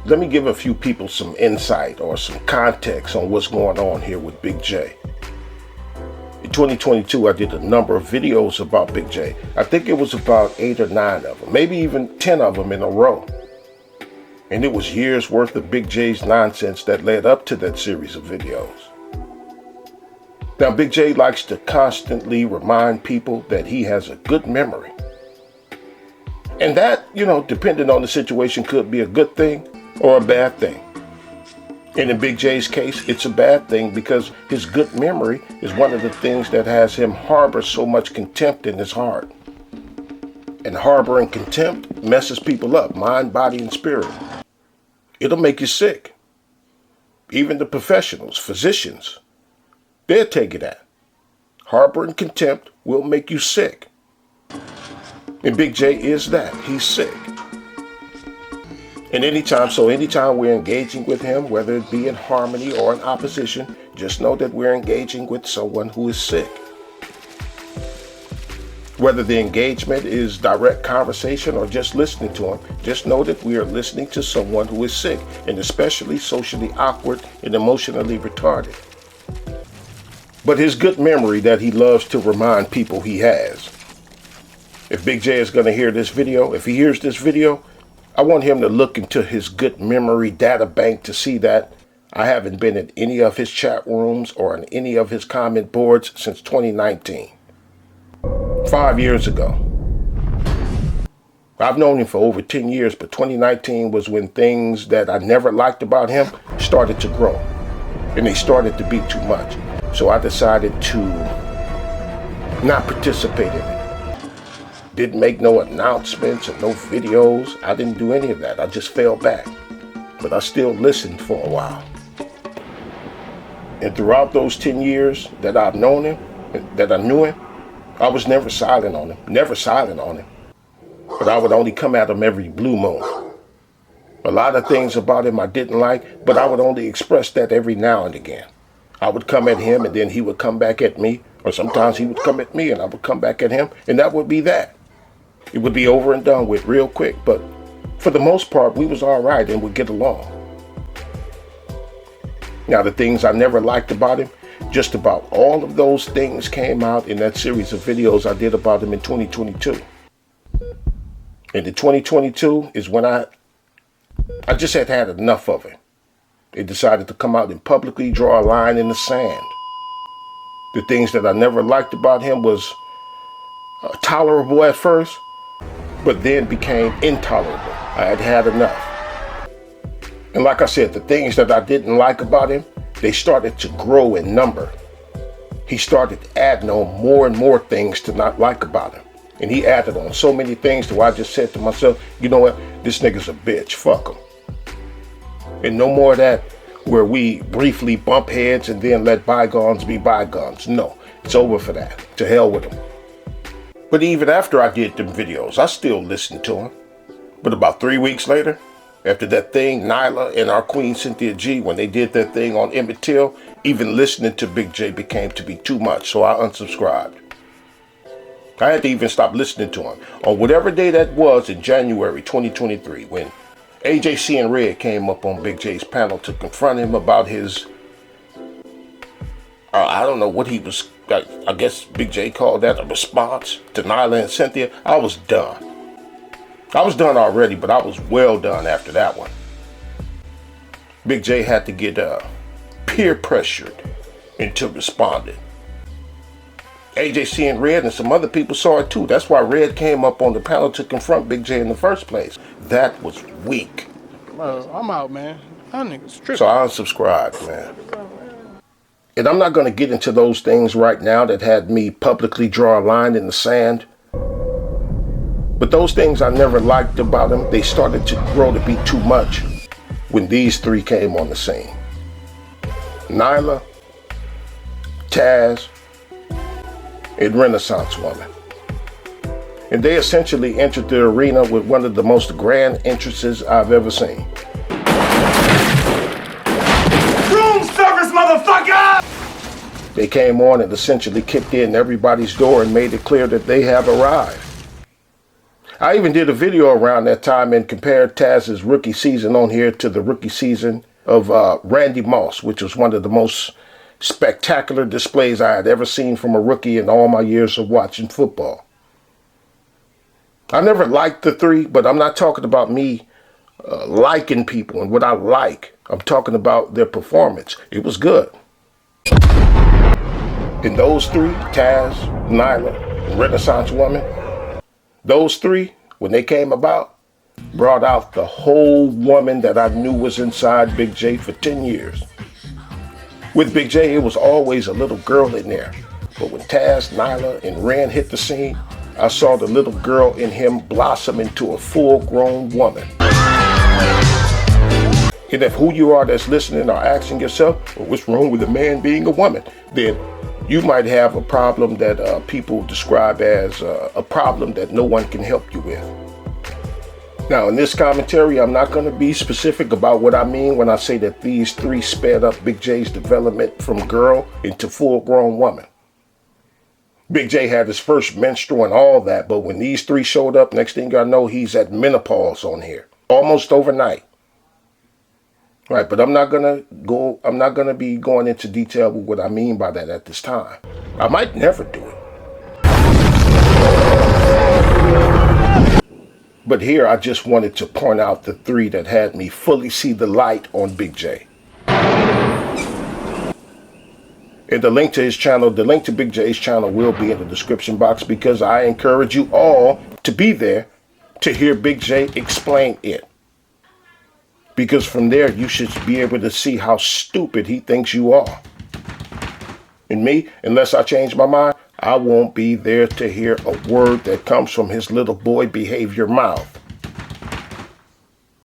let me give a few people some insight or some context on what's going on here with Big J. In 2022, I did a number of videos about Big J. I think it was about 8 or 9 of them, maybe even 10 of them in a row. And it was years worth of Big J's nonsense that led up to that series of videos. Now, Big J likes to constantly remind people that he has a good memory. And that, depending on the situation, could be a good thing or a bad thing. And in Big J's case, it's a bad thing because his good memory is one of the things that has him harbor so much contempt in his heart. And harboring contempt messes people up, mind, body, and spirit. It'll make you sick. Even the professionals, physicians, they'll take it at. Harboring contempt will make you sick. And Big J is that. He's sick. And anytime we're engaging with him, whether it be in harmony or in opposition, just know that we're engaging with someone who is sick. Whether the engagement is direct conversation or just listening to him, just know that we are listening to someone who is sick, and especially socially awkward and emotionally retarded. But his good memory that he loves to remind people he has. If Big J is going to hear this video, if he hears this video, I want him to look into his good memory data bank to see that I haven't been in any of his chat rooms or in any of his comment boards since 2019. 5 years ago. I've known him for over 10 years, but 2019 was when things that I never liked about him started to grow. And they started to be too much. So I decided to not participate in it. Didn't make no announcements or no videos. I didn't do any of that. I just fell back. But I still listened for a while. And throughout those 10 years that I've known him, that I knew him, I was never silent on him. Never silent on him. But I would only come at him every blue moon. A lot of things about him I didn't like, but I would only express that every now and again. I would come at him and then he would come back at me. Or sometimes he would come at me and I would come back at him. And that would be that. It would be over and done with real quick, but for the most part, we was all right and would get along. Now, the things I never liked about him, just about all of those things came out in that series of videos I did about him in 2022. And in 2022 is when I just had enough of it. They decided to come out and publicly draw a line in the sand. The things that I never liked about him was tolerable at first, but then became intolerable. I had had enough. And like I said, the things that I didn't like about him, they started to grow in number. He started adding on more and more things to not like about him. And he added on so many things to where I just said to myself, you know what, this nigga's a bitch, fuck him. And no more of that where we briefly bump heads and then let bygones be bygones. No, it's over for that. To hell with him. But even after I did them videos, I still listened to him. But about 3 weeks later, after that thing, Nyla and our queen Cynthia G, when they did that thing on Emmett Till, even listening to Big J became to be too much, so I unsubscribed. I had to even stop listening to him. On whatever day that was in January 2023, when AJC and Red came up on Big J's panel to confront him about his, I don't know what he was, I guess Big J called that a response to Nyla and Cynthia. I was done. I was done already, but I was well done after that one. Big J had to get peer pressured into responding. AJC and Red and some other people saw it too. That's why Red came up on the panel to confront Big J in the first place. That was weak. I'm out, man. That nigga's tripping. So I unsubscribed, man. And I'm not going to get into those things right now that had me publicly draw a line in the sand. But those things I never liked about him, they started to grow to be too much when these three came on the scene. Nyla, Taz, and Renaissance Woman. And they essentially entered the arena with one of the most grand entrances I've ever seen. Room service, motherfucker! They came on and essentially kicked in everybody's door and made it clear that they have arrived. I even did a video around that time and compared Taz's rookie season on here to the rookie season of Randy Moss, which was one of the most spectacular displays I had ever seen from a rookie in all my years of watching football. I never liked the three, but I'm not talking about me liking people and what I like. I'm talking about their performance. It was good. And those three, Taz, Nyla, and Renaissance Woman, those three, when they came about, brought out the whole woman that I knew was inside BIGGXXX for 10 years. With BIGGXXX, it was always a little girl in there. But when Taz, Nyla, and Ren hit the scene, I saw the little girl in him blossom into a full-grown woman. And if who you are that's listening are asking yourself, well, what's wrong with a man being a woman? Then you might have a problem that people describe as a problem that no one can help you with. Now, in this commentary, I'm not going to be specific about what I mean when I say that these three sped up BIGGXXX's development from girl into full-grown woman. BIGGXXX had his first menstrual and all that, but when these three showed up, next thing I know, he's at menopause on here, almost overnight. Right, but I'm not gonna be going into detail with what I mean by that at this time. I might never do it. But here I just wanted to point out the three that had me fully see the light on BIGGXXX. And the link to his channel, the link to BIGGXXX's channel will be in the description box because I encourage you all to be there to hear BIGGXXX explain it. Because from there, you should be able to see how stupid he thinks you are. And me, unless I change my mind, I won't be there to hear a word that comes from his little boy behavior mouth.